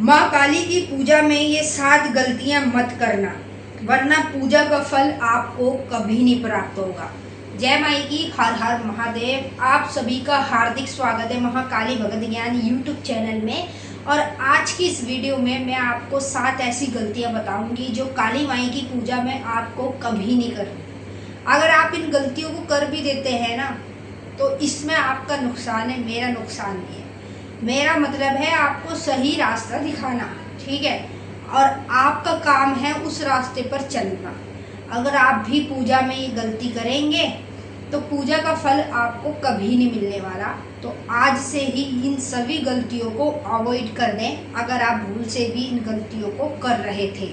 माँ काली की पूजा में ये 7 गलतियां मत करना, वरना पूजा का फल आपको कभी नहीं प्राप्त होगा। जय माई की, हर हर महादेव। आप सभी का हार्दिक स्वागत है महाकाली भगत ज्ञान यूट्यूब चैनल में। और आज की इस वीडियो में मैं आपको 7 ऐसी गलतियां बताऊंगी जो काली माई की पूजा में आपको कभी नहीं करनी। अगर आप इन गलतियों को कर भी देते हैं ना, तो इसमें आपका नुकसान है, मेरा नुकसान नहीं है। मेरा मतलब है आपको सही रास्ता दिखाना, ठीक है, और आपका काम है उस रास्ते पर चलना। अगर आप भी पूजा में ये गलती करेंगे तो पूजा का फल आपको कभी नहीं मिलने वाला। तो आज से ही इन सभी गलतियों को अवॉइड कर दें, अगर आप भूल से भी इन गलतियों को कर रहे थे।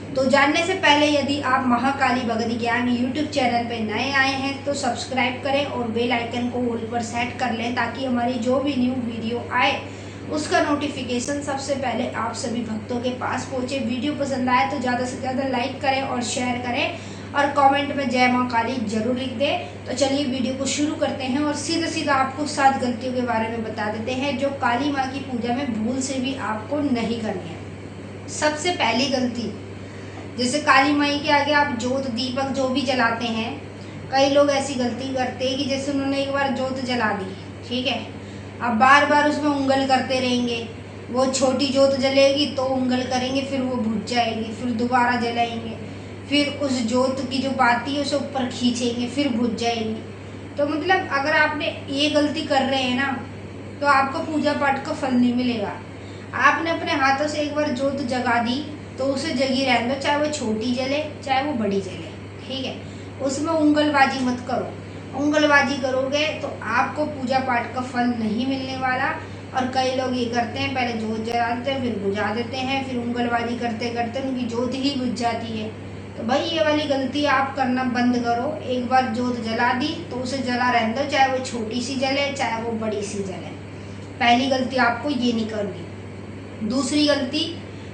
तो जानने से पहले यदि आप महाकाली भगत ज्ञान यूट्यूब चैनल पर नए आए हैं तो सब्सक्राइब करें और बेल आइकन को ऑल पर सेट कर लें, ताकि हमारी जो भी न्यू वीडियो आए उसका नोटिफिकेशन सबसे पहले आप सभी भक्तों के पास पहुंचे। वीडियो पसंद आए तो ज़्यादा से ज़्यादा लाइक करें और शेयर करें और कमेंट में जय माँ काली जरूर लिख दें। तो चलिए वीडियो को शुरू करते हैं और सीधा सीधा आपको 7 गलतियों के बारे में बता देते हैं जो काली माँ की पूजा में भूल से भी आपको नहीं करनी है। सबसे पहली गलती, जैसे काली माई के आगे आप जोत दीपक जो भी जलाते हैं, कई लोग ऐसी गलती करते हैं कि जैसे उन्होंने एक बार जोत जला दी, ठीक है, अब बार बार उसमें उंगल करते रहेंगे। वो छोटी जोत जलेगी तो उंगल करेंगे, फिर वो बुझ जाएगी, फिर दोबारा जलाएंगे, फिर उस जोत की जो बाती है उसे ऊपर खींचेंगे, फिर बुझ जाएगी। तो मतलब अगर आपने ये गलती कर रहे हैं ना, तो आपको पूजा पाठ का फल नहीं मिलेगा। आपने अपने हाथों से एक बार जोत जगा दी तो उसे जगी रहने दो, चाहे वो छोटी जले चाहे वो बड़ी जले, ठीक है। उसमें उंगलबाजी मत करो। उंगलबाजी करोगे तो आपको पूजा पाठ का फल नहीं मिलने वाला। और कई लोग ये करते हैं, पहले जोत जलाते हैं फिर बुझा देते हैं, फिर उंगलबाजी करते करते उनकी जोत ही बुझ जाती है। तो भाई ये वाली गलती आप करना बंद करो। एक बार जोत जला दी तो उसे जला रहने दो, चाहे वो छोटी सी जले चाहे वो बड़ी सी जले। पहली गलती आपको ये नहीं करनी। दूसरी गलती,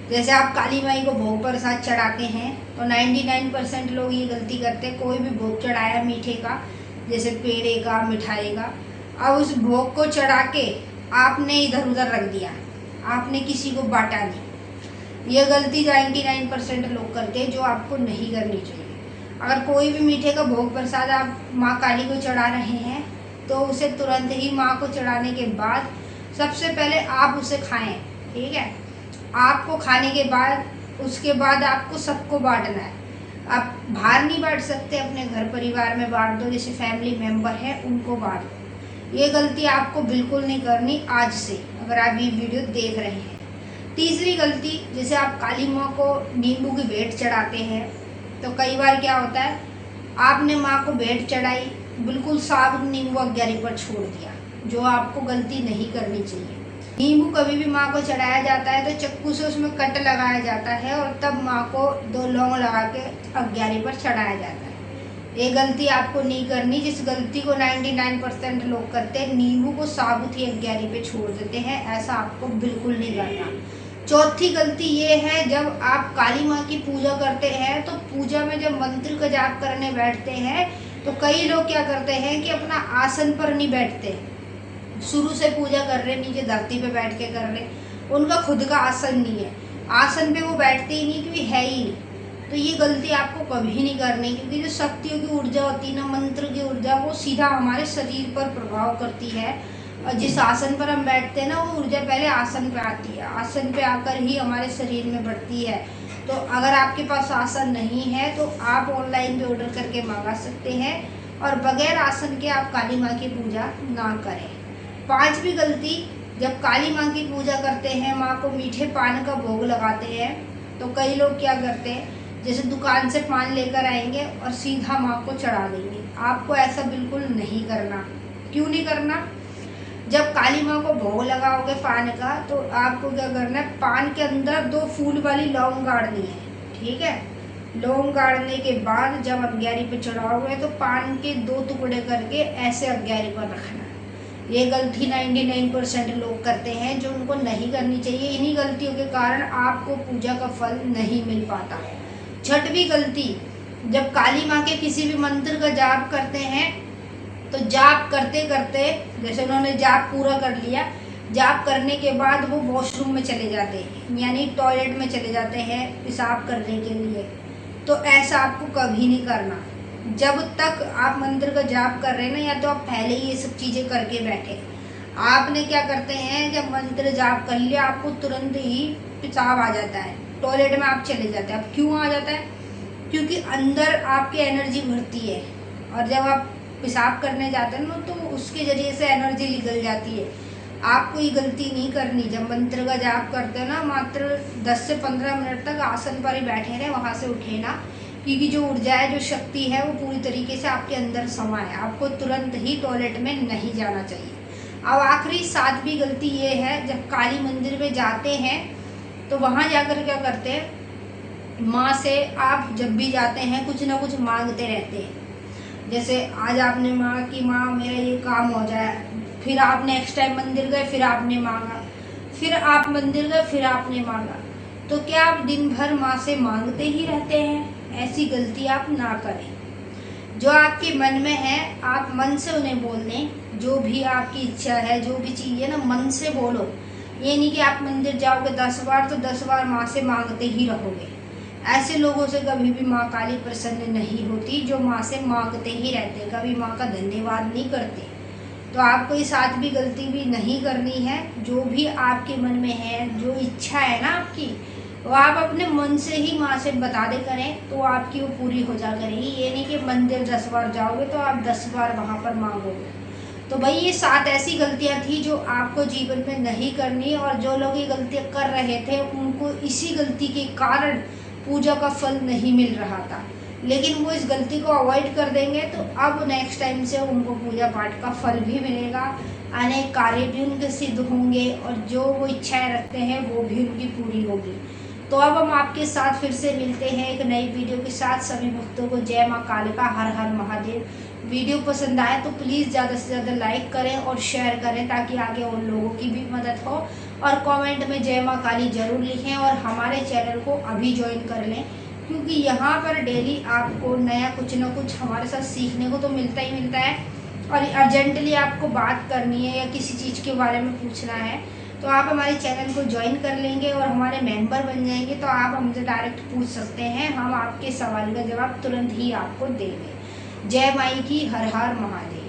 जैसे आप काली माई को भोग प्रसाद चढ़ाते हैं तो 99% लोग ये गलती करते हैं। कोई भी भोग चढ़ाया मीठे का, जैसे पेड़े का, मिठाई का, अब उस भोग को चढ़ा के आपने इधर उधर रख दिया, आपने किसी को बांटा नहीं। ये गलती 99% लोग करते हैं, जो आपको नहीं करनी चाहिए। अगर कोई भी मीठे का भोग प्रसाद आप माँ काली को चढ़ा रहे हैं तो उसे तुरंत ही माँ को चढ़ाने के बाद सबसे पहले आप उसे खाएं, ठीक है। आपको खाने के बाद उसके बाद आपको सबको बांटना है। आप बाहर नहीं बांट सकते, अपने घर परिवार में बांट दो, जैसे फैमिली मेंबर है उनको बांट दो। ये गलती आपको बिल्कुल नहीं करनी आज से, अगर आप ये वीडियो देख रहे हैं। तीसरी गलती, जैसे आप काली माँ को नींबू की भेंट चढ़ाते हैं तो कई बार क्या होता है, आपने माँ को भेंट चढ़ाई, बिल्कुल साबुत नींबू अग्यारी पर छोड़ दिया, जो आपको गलती नहीं करनी चाहिए। नींबू कभी भी माँ को चढ़ाया जाता है तो चक्कू से उसमें कट लगाया जाता है और तब माँ को 2 लौंग लगा के अग्यारी पर चढ़ाया जाता है। ये गलती आपको नहीं करनी, जिस गलती को 99% लोग करते हैं, नींबू को साबुत ही अग्यारी पे छोड़ देते हैं। ऐसा आपको बिल्कुल नहीं करना। चौथी गलती ये है, जब आप काली माँ की पूजा करते हैं तो पूजा में जब मंत्र का जाप करने बैठते हैं तो कई लोग क्या करते हैं कि अपना आसन पर नहीं बैठते, शुरू से पूजा कर रहे नीचे धरती पे बैठ के कर रहे, उनका खुद का आसन नहीं है, आसन पे वो बैठते ही नहीं, क्योंकि है ही नहीं। तो ये गलती आपको कभी नहीं करनी, क्योंकि जो शक्तियों की ऊर्जा होती है ना, मंत्र की ऊर्जा, वो सीधा हमारे शरीर पर प्रभाव करती है। और जिस आसन पर हम बैठते हैं ना, वो ऊर्जा पहले आसन पे आती है, आसन पे आकर ही हमारे शरीर में बढ़ती है। तो अगर आपके पास आसन नहीं है तो आप ऑनलाइन पे ऑर्डर करके मंगा सकते हैं, और बगैर आसन के आप काली माँ की पूजा ना करें। 5वीं गलती, जब काली माँ की पूजा करते हैं, माँ को मीठे पान का भोग लगाते हैं, तो कई लोग क्या करते हैं, जैसे दुकान से पान लेकर आएंगे और सीधा माँ को चढ़ा देंगे। आपको ऐसा बिल्कुल नहीं करना। क्यों नहीं करना? जब काली माँ को भोग लगाओगे पान का तो आपको क्या करना है, पान के अंदर 2 फूल वाली लौंग गाड़नी है, ठीक है। लौंग गाड़ने के बाद जब अग्यारी पे चढ़ाओगे तो पान के 2 टुकड़े करके ऐसे अग्यारी पर रखना है। ये गलती 99% लोग करते हैं, जो उनको नहीं करनी चाहिए। इन्हीं गलतियों के कारण आपको पूजा का फल नहीं मिल पाता। 6वीं गलती, जब काली माँ के किसी भी मंत्र का जाप करते हैं तो जाप करते करते, जैसे उन्होंने जाप पूरा कर लिया, जाप करने के बाद वो वॉशरूम में चले जाते हैं, यानी टॉयलेट में चले जाते हैं पेशाब करने के लिए। तो ऐसा आपको कभी नहीं करना। जब तक आप मंत्र का जाप कर रहे हैं ना, या तो आप पहले ही ये सब चीज़ें करके बैठे। आपने क्या करते हैं, जब मंत्र जाप कर लिया आपको तुरंत ही पेशाब आ जाता है, टॉयलेट में आप चले जाते हैं। अब क्यों आ जाता है? क्योंकि अंदर आपकी एनर्जी भरती है, और जब आप पेशाब करने जाते हैं ना तो उसके ज़रिए से एनर्जी निकल जाती है। आपको ये गलती नहीं करनी। जब मंत्र का जाप करते हो ना, मात्र 10 से 15 मिनट तक आसन पर ही बैठे रहें, वहाँ से उठे ना, क्योंकि जो ऊर्जा है, जो शक्ति है, वो पूरी तरीके से आपके अंदर समा है। आपको तुरंत ही टॉयलेट में नहीं जाना चाहिए। अब आखिरी 7वीं गलती ये है, जब काली मंदिर में जाते हैं तो वहाँ जाकर क्या करते हैं, माँ से आप जब भी जाते हैं कुछ ना कुछ मांगते रहते हैं। जैसे आज आपने मांगा कि माँ मेरा ये काम हो जाए, फिर आप नेक्स्ट टाइम मंदिर गए, फिर आपने मांगा, फिर आप मंदिर गए, फिर आपने मांगा। तो क्या आप दिन भर माँ से मांगते ही रहते हैं? ऐसी गलती आप ना करें। जो आपके मन में है आप मन से उन्हें बोल दें। जो भी आपकी इच्छा है, जो भी चीज़ है ना, मन से बोलो। ये नहीं कि आप मंदिर जाओगे 10 बार तो 10 बार माँ से मांगते ही रहोगे। ऐसे लोगों से कभी भी माँ काली प्रसन्न नहीं होती, जो माँ से मांगते ही रहते, कभी माँ का धन्यवाद नहीं करते। तो आपको ये 7वीं गलती भी नहीं करनी है। जो भी आपके मन में है, जो इच्छा है ना आपकी, वो आप अपने मन से ही माँ से बता दे करें, तो आपकी वो पूरी हो जा करेगी। ये नहीं कि मंदिर 10 बार जाओगे तो आप 10 बार वहाँ पर मांगोगे। तो भाई ये 7 ऐसी गलतियाँ थी जो आपको जीवन में नहीं करनी, और जो लोग ये गलतियाँ कर रहे थे उनको इसी गलती के कारण पूजा का फल नहीं मिल रहा था। लेकिन वो इस गलती को अवॉइड कर देंगे तो अब नेक्स्ट टाइम से उनको पूजा पाठ का फल भी मिलेगा, अनेक कार्य भी उनके सिद्ध होंगे, और जो वो इच्छाएं रखते हैं वो भी उनकी पूरी होगी। तो अब हम आपके साथ फिर से मिलते हैं एक नई वीडियो के साथ। सभी भक्तों को जय माँ कालिका, हर हर महादेव। वीडियो पसंद आए तो प्लीज़ ज़्यादा से ज़्यादा लाइक करें और शेयर करें, ताकि आगे उन लोगों की भी मदद हो। और कमेंट में जय माँ काली जरूर लिखें, और हमारे चैनल को अभी ज्वाइन कर लें, क्योंकि यहाँ पर डेली आपको नया कुछ ना कुछ हमारे साथ सीखने को तो मिलता ही मिलता है। और अर्जेंटली आपको बात करनी है या किसी चीज़ के बारे में पूछना है तो आप हमारे चैनल को ज्वाइन कर लेंगे और हमारे मेंबर बन जाएंगे, तो आप हमसे डायरेक्ट पूछ सकते हैं। हम आपके सवाल का जवाब तुरंत ही आपको देंगे। जय माई की, हर हर महादेव।